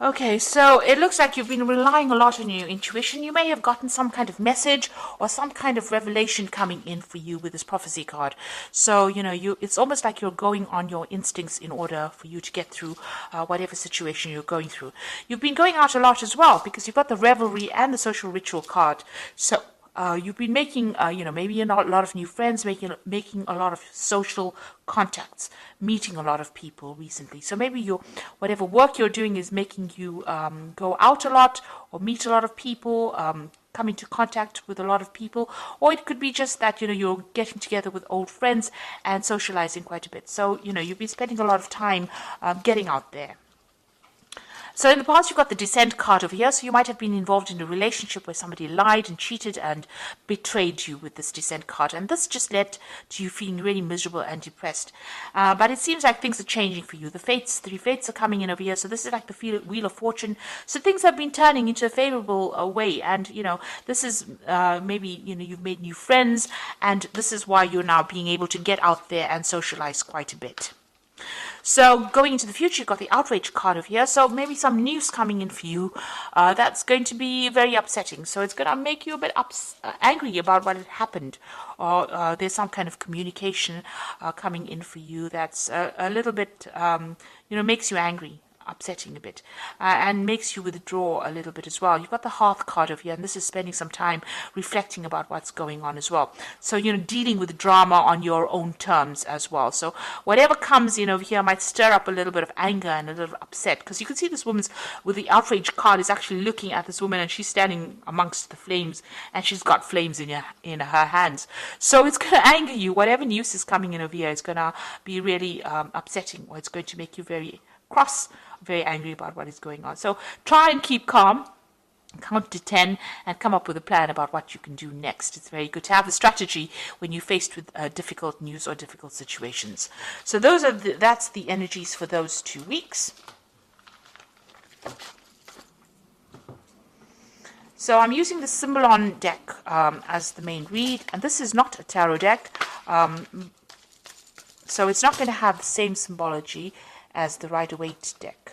Okay, so it looks like you've been relying a lot on your intuition. You may have gotten some kind of message or some kind of revelation coming in for you with this prophecy card. So, it's almost like you're going on your instincts in order for you to get through whatever situation you're going through. You've been going out a lot as well because you've got the revelry and the social ritual card. So, you've been making, maybe a lot of new friends, making a lot of social contacts, meeting a lot of people recently. So maybe whatever work you're doing is making you go out a lot or meet a lot of people, come into contact with a lot of people, or it could be just that, you're getting together with old friends and socializing quite a bit. So, you've been spending a lot of time getting out there. So in the past, you've got the Descent card over here. So you might have been involved in a relationship where somebody lied and cheated and betrayed you with this Descent card. And this just led to you feeling really miserable and depressed. But it seems like things are changing for you. The three fates are coming in over here. So this is like the Wheel of Fortune. So things have been turning into a favorable way. And, this is maybe, you've made new friends. And this is why you're now being able to get out there and socialize quite a bit. So going into the future, you've got the Outrage card over here. So maybe some news coming in for you that's going to be very upsetting. So it's going to make you a bit angry about what had happened. Or there's some kind of communication coming in for you that's a little bit, makes you angry. Upsetting a bit and makes you withdraw a little bit as well. You've got the Hearth card over here, and this is spending some time reflecting about what's going on as well. So, dealing with drama on your own terms as well. So whatever comes in over here might stir up a little bit of anger and a little upset, because you can see this woman's with the Outrage card is actually looking at this woman, and she's standing amongst the flames, and she's got flames in her hands. So it's going to anger you. Whatever news is coming in over here is going to be really upsetting, or it's going to make you very cross, very angry about what is going on. So try and keep calm, count to 10, and come up with a plan about what you can do next. It's very good to have a strategy when you're faced with difficult news or difficult situations. So that's the energies for those 2 weeks. So I'm using the Symbolon deck as the main read, and this is not a tarot deck, so it's not going to have the same symbology as the Rider-Waite deck.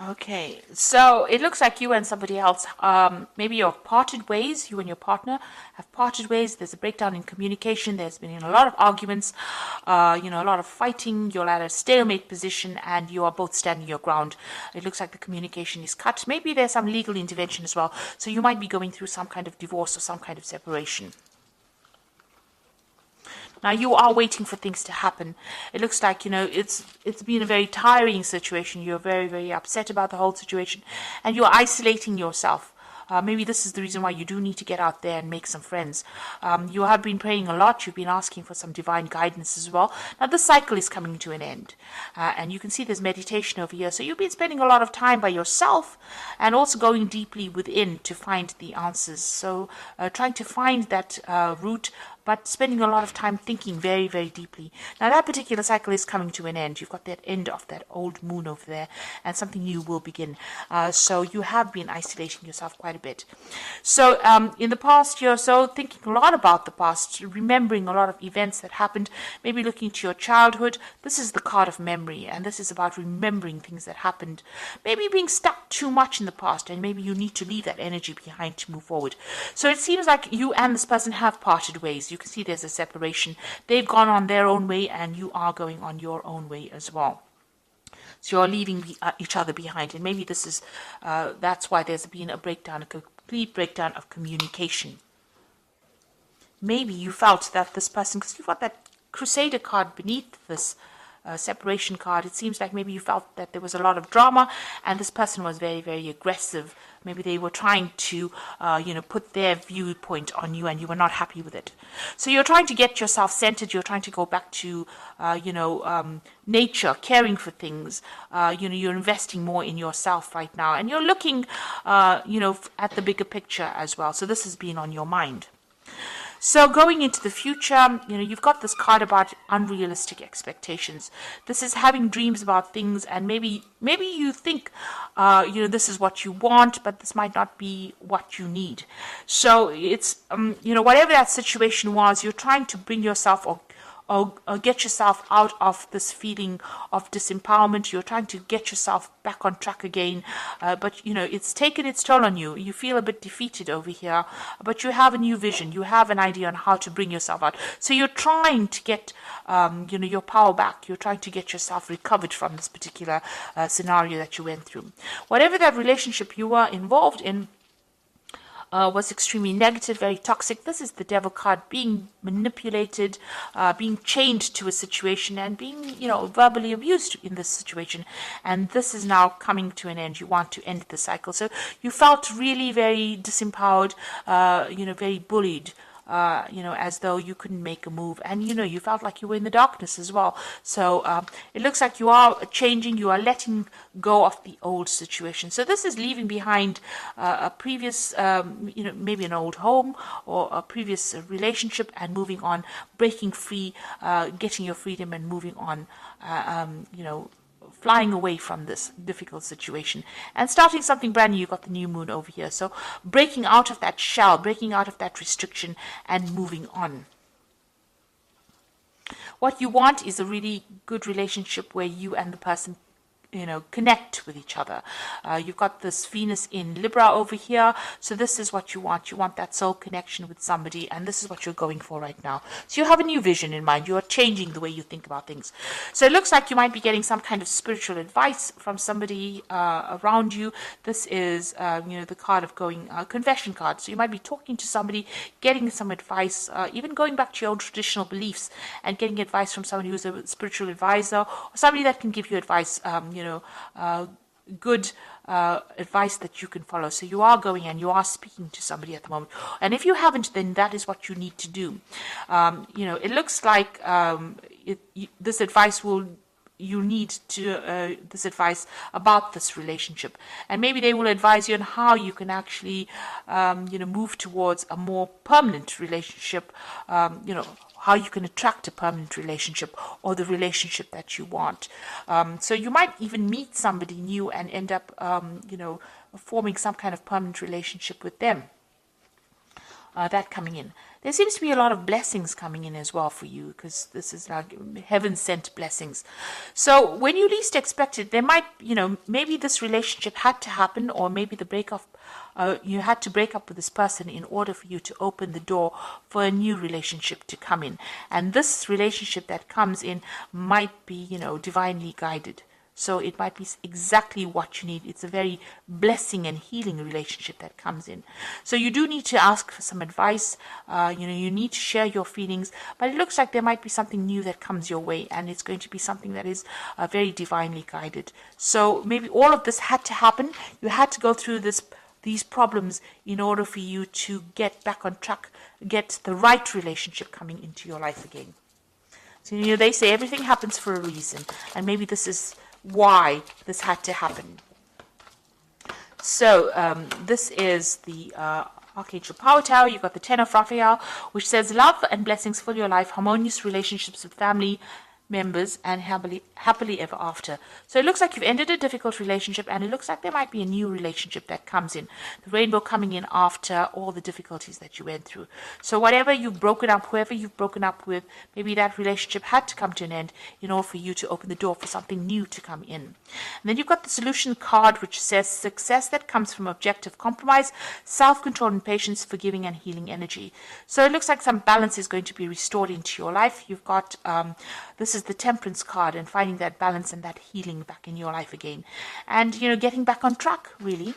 Okay, so it looks like you and somebody else, maybe you've parted ways, you and your partner have parted ways. There's a breakdown in communication. There's been a lot of arguments, a lot of fighting. You're at a stalemate position and you are both standing your ground. It looks like the communication is cut. Maybe there's some legal intervention as well. So you might be going through some kind of divorce or some kind of separation. Now you are waiting for things to happen. It looks like, it's been a very tiring situation. You're very, very upset about the whole situation, and you're isolating yourself. Maybe this is the reason why you do need to get out there and make some friends. You have been praying a lot. You've been asking for some divine guidance as well. Now, this cycle is coming to an end. And you can see there's meditation over here. So you've been spending a lot of time by yourself and also going deeply within to find the answers. So trying to find that root, but spending a lot of time thinking very, very deeply. Now, that particular cycle is coming to an end. You've got that end of that old moon over there, and something new will begin. So you have been isolating yourself quite a bit. So in the past, you're so thinking a lot about the past, remembering a lot of events that happened, maybe looking to your childhood. This is the card of memory, and this is about remembering things that happened. Maybe being stuck too much in the past, and maybe you need to leave that energy behind to move forward. So it seems like you and this person have parted ways. You can see there's a separation. They've gone on their own way, and you are going on your own way as well. So you're leaving each other behind, and maybe this is that's why there's been a breakdown, a complete breakdown of communication. Maybe you felt that this person, because you've got that Crusader card beneath this separation card, it seems like maybe you felt that there was a lot of drama, and this person was very, very aggressive. Maybe they were trying to, put their viewpoint on you, and you were not happy with it. So you're trying to get yourself centered. You're trying to go back to, nature, caring for things. You're investing more in yourself right now, and you're looking, at the bigger picture as well. So this has been on your mind. So going into the future, you've got this card about unrealistic expectations. This is having dreams about things, and maybe you think, this is what you want, but this might not be what you need. So it's, whatever that situation was, you're trying to bring yourself or get yourself out of this feeling of disempowerment. You're trying to get yourself back on track again, but it's taken its toll on you. You feel a bit defeated over here, but you have a new vision. You have an idea on how to bring yourself out. So you're trying to get your power back. You're trying to get yourself recovered from this particular scenario that you went through. Whatever that relationship you were involved in was extremely negative, very toxic. This is the Devil card, being manipulated, being chained to a situation, and being, verbally abused in this situation. And this is now coming to an end. You want to end the cycle. So you felt really very disempowered, very bullied. As though you couldn't make a move, and you felt like you were in the darkness as well. So it looks like you are changing, you are letting go of the old situation. So this is leaving behind a previous, maybe an old home or a previous relationship, and moving on, breaking free, getting your freedom and moving on, flying away from this difficult situation and starting something brand new. You've got the new moon over here. So breaking out of that shell, breaking out of that restriction and moving on. What you want is a really good relationship where you and the person connect with each other. You've got this Venus in Libra over here. So this is what you want. You want that soul connection with somebody, and this is what you're going for right now. So you have a new vision in mind. You are changing the way you think about things. So it looks like you might be getting some kind of spiritual advice from somebody around you. This is, the card of going, confession card. So you might be talking to somebody, getting some advice, even going back to your own traditional beliefs and getting advice from someone who's a spiritual advisor, or somebody that can give you advice, good advice that you can follow. So you are going and you are speaking to somebody at the moment. And if you haven't, then that is what you need to do. It looks like this advice you need to this advice about this relationship, and maybe they will advise you on how you can actually move towards a more permanent relationship, how you can attract a permanent relationship or the relationship that you want. So you might even meet somebody new and end up forming some kind of permanent relationship with them. That coming in. There seems to be a lot of blessings coming in as well for you, because this is like heaven-sent blessings. So when you least expect it, there might, maybe this relationship had to happen, or maybe the breakup, you had to break up with this person in order for you to open the door for a new relationship to come in. And this relationship that comes in might be, divinely guided. So it might be exactly what you need. It's a very blessing and healing relationship that comes in. So you do need to ask for some advice. You need to share your feelings. But it looks like there might be something new that comes your way, and it's going to be something that is very divinely guided. So maybe all of this had to happen. You had to go through these problems in order for you to get back on track, get the right relationship coming into your life again. So they say everything happens for a reason, and maybe this is why this had to happen. So this is the Archangel Power Tower. You've got the Ten of Raphael, which says love and blessings fill your life, harmonious relationships with family members, and happily ever after. So it looks like you've ended a difficult relationship, and it looks like there might be a new relationship that comes in. The rainbow coming in after all the difficulties that you went through. So whatever you've broken up, whoever you've broken up with, maybe that relationship had to come to an end in order for you to open the door for something new to come in. And then you've got the solution card, which says success that comes from objective compromise, self-control and patience, forgiving and healing energy. So it looks like some balance is going to be restored into your life. You've got this is the Temperance card, and finding that balance and that healing back in your life again, and getting back on track, really.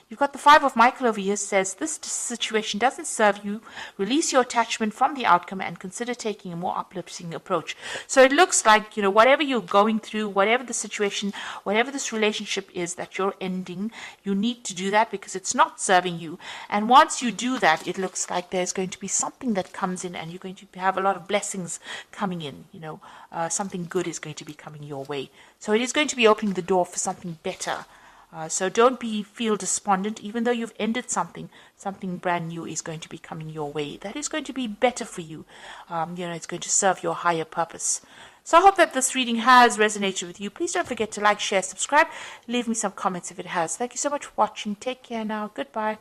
You've got the Five of Michael over here, says this situation doesn't serve you. Release your attachment from the outcome and consider taking a more uplifting approach. So it looks like, whatever you're going through, whatever the situation, whatever this relationship is that you're ending, you need to do that because it's not serving you. And once you do that, it looks like there's going to be something that comes in, and you're going to have a lot of blessings coming in. Something good is going to be coming your way. So it is going to be opening the door for something better So don't feel despondent, even though you've ended something. Something brand new is going to be coming your way. That is going to be better for you. It's going to serve your higher purpose. So I hope that this reading has resonated with you. Please don't forget to like, share, subscribe. Leave me some comments if it has. Thank you so much for watching. Take care now. Goodbye.